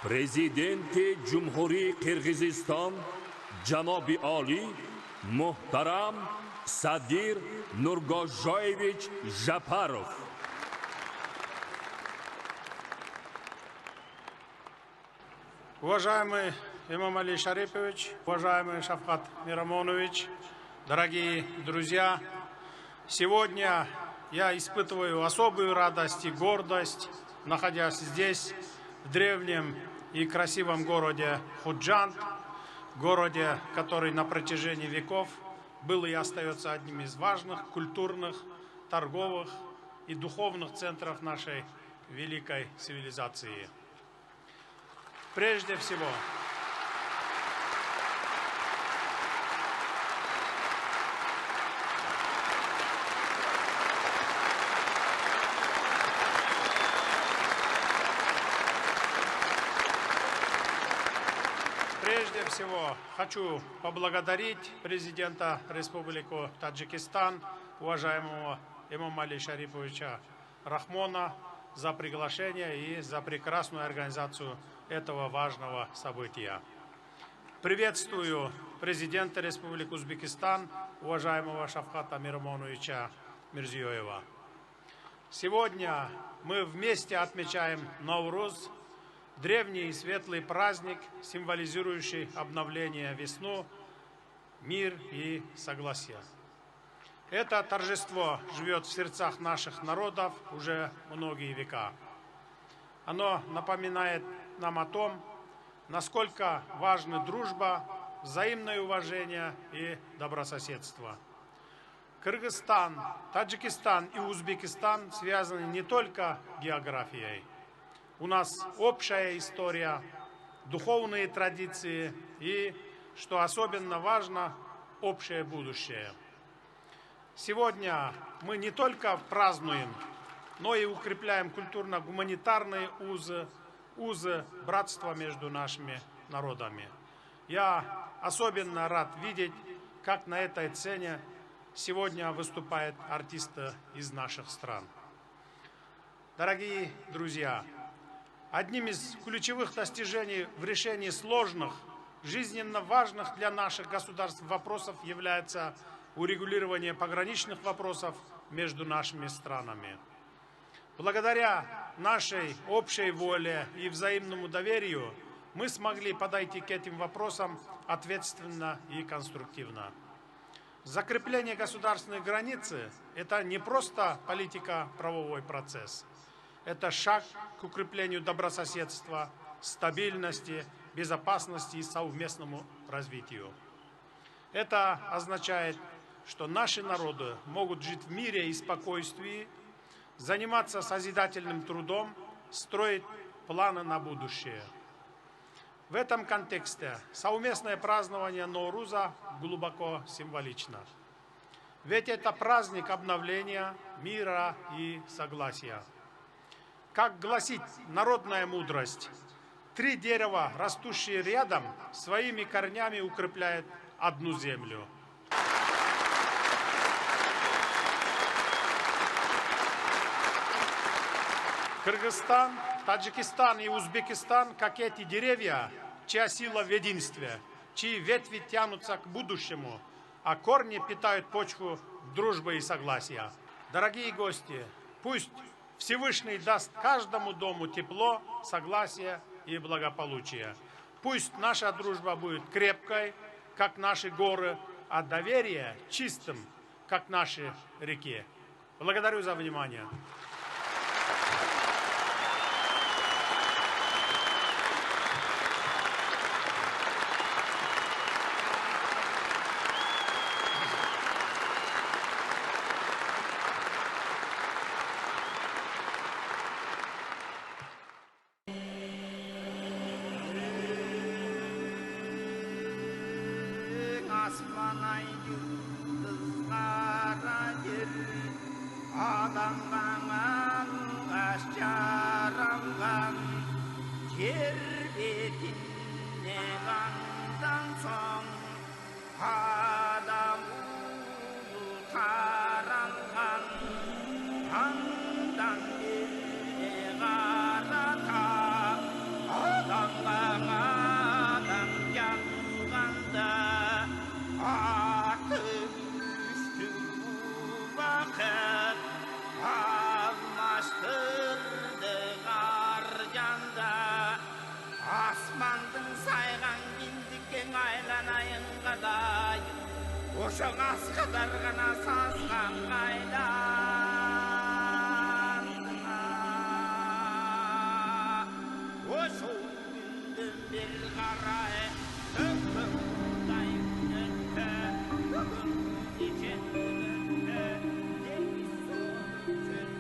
Президенти Ҷумҳурии Қирғизистон ҷаноби олӣ муҳтарам Садир Нургожоевич Жапаров. Уважаемый Эмомали Шарипович, уважаемый Шавкат Мирамонович, дорогие друзья, сегодня я испытываю особую радость и гордость, находясь здесь, в древнем и красивом городе Худжанд, городе, который на протяжении веков был и остается одним из важных культурных, торговых и духовных центров нашей великой цивилизации. Прежде всего, хочу поблагодарить президента Республики Таджикистан, уважаемого Эмомали Шариповича Рахмона, за приглашение и за прекрасную организацию этого важного события. Приветствую президента Республики Узбекистан, уважаемого Шавката Мирамоновича Мирзиёева. Сегодня мы вместе отмечаем Навруз, древний и светлый праздник, символизирующий обновление, весну, мир и согласие. Это торжество живет в сердцах наших народов уже многие века. Оно напоминает нам о том, насколько важны дружба, взаимное уважение и добрососедство. Кыргызстан, Таджикистан и Узбекистан связаны не только географией. У нас общая история, духовные традиции и, что особенно важно, общее будущее. Сегодня мы не только празднуем, но и укрепляем культурно-гуманитарные узы братства между нашими народами. Я особенно рад видеть, как на этой сцене сегодня выступают артисты из наших стран. Дорогие друзья, одним из ключевых достижений в решении сложных, жизненно важных для наших государств вопросов является урегулирование пограничных вопросов между нашими странами. Благодаря нашей общей воле и взаимному доверию мы смогли подойти к этим вопросам ответственно и конструктивно. Закрепление государственной границы – это не просто политико-правовой процесс. Это шаг к укреплению добрососедства, стабильности, безопасности и совместному развитию. Это означает, что наши народы могут жить в мире и спокойствии, заниматься созидательным трудом, строить планы на будущее. В этом контексте совместное празднование Науруза глубоко символично. Ведь это праздник обновления, мира и согласия. Как гласит народная мудрость, 3 дерева, растущие рядом, своими корнями укрепляют одну землю. Кыргызстан, Таджикистан и Узбекистан, как эти деревья, чья сила в единстве, чьи ветви тянутся к будущему, а корни питают почву дружбы и согласия. Дорогие гости, пусть Всевышний даст каждому дому тепло, согласие и благополучие. Пусть наша дружба будет крепкой, как наши горы, а доверие чистым, как наши реки. Благодарю за внимание. Adam kadar gana sazgan kaylandına o şol gündün bir qarayı öpüm dayım önte bugün için önte demiş son çöl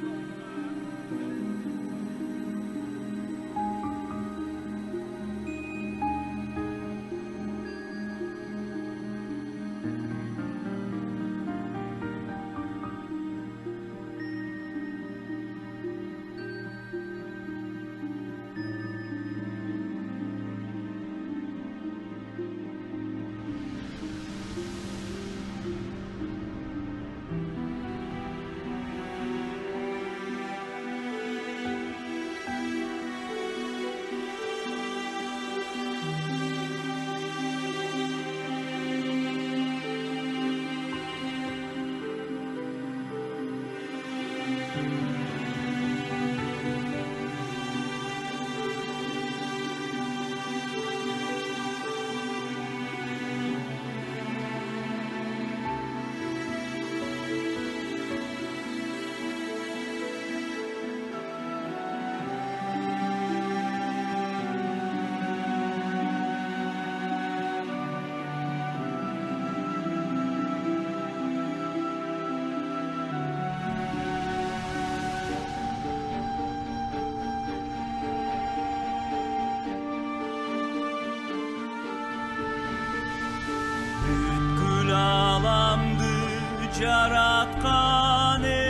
Yaratkan egem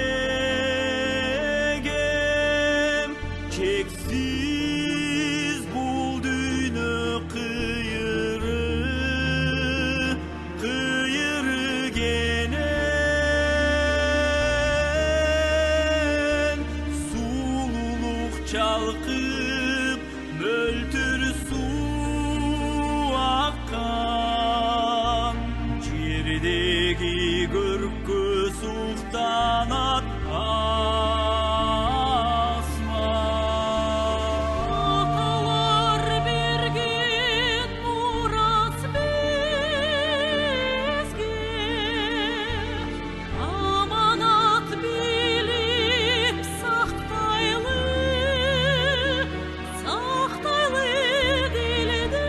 çeksiz bulduğunu kıyırı genen sululuk çalkıp möltür su akkan cirdeki gürkü sultanat Atalar bir gün murat bizge amanat bilip saxtaylı dilde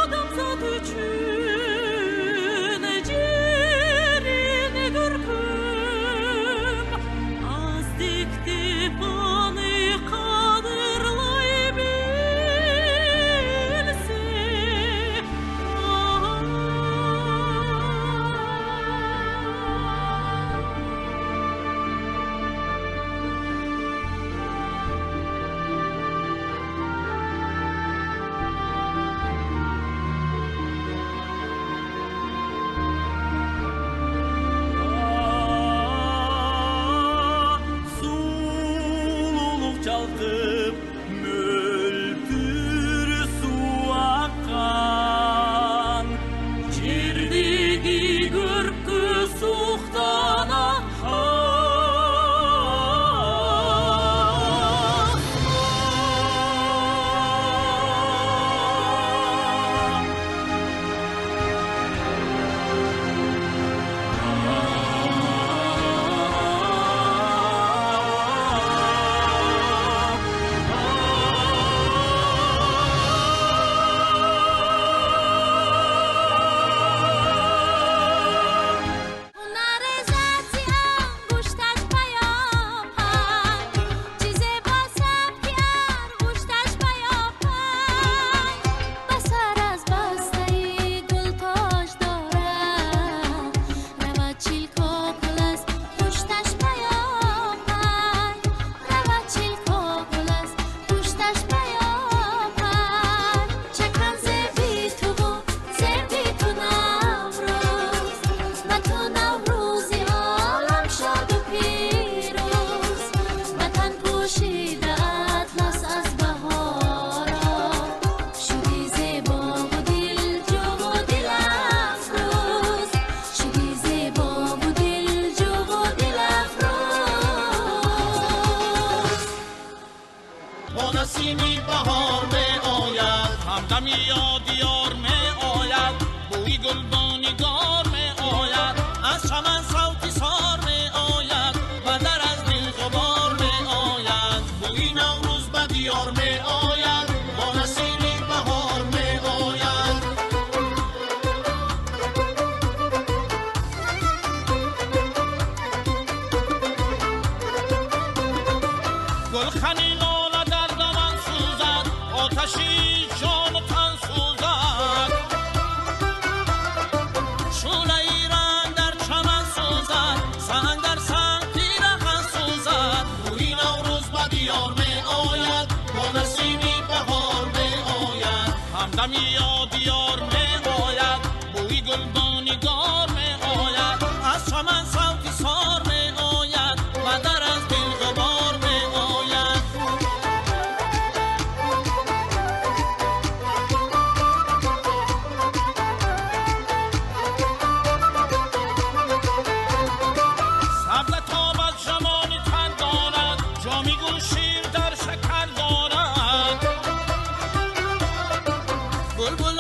adamzat üçün گلدان نگار می آید از چمن صوتی سار می آید و در از دل غبار می آید بوی نوروز به دیار می آید با نسیمی بهار می آید گلخنی لاله در دمن سوزد آتشی جان و تن سوزد شعله ای رنگ در چمن سوزد سنگ در سنگ پیرهن سوزد بوی نوروز به دیار می آید با نسیمی بهار می آید همدمی یاد یار می آید بوی گلدان نگار می آید از چمن صوتی سار می آید و در از دل غبار می آید سبل تابد زمانی تر دارد جامی گل شیر در شکر دارد بلبل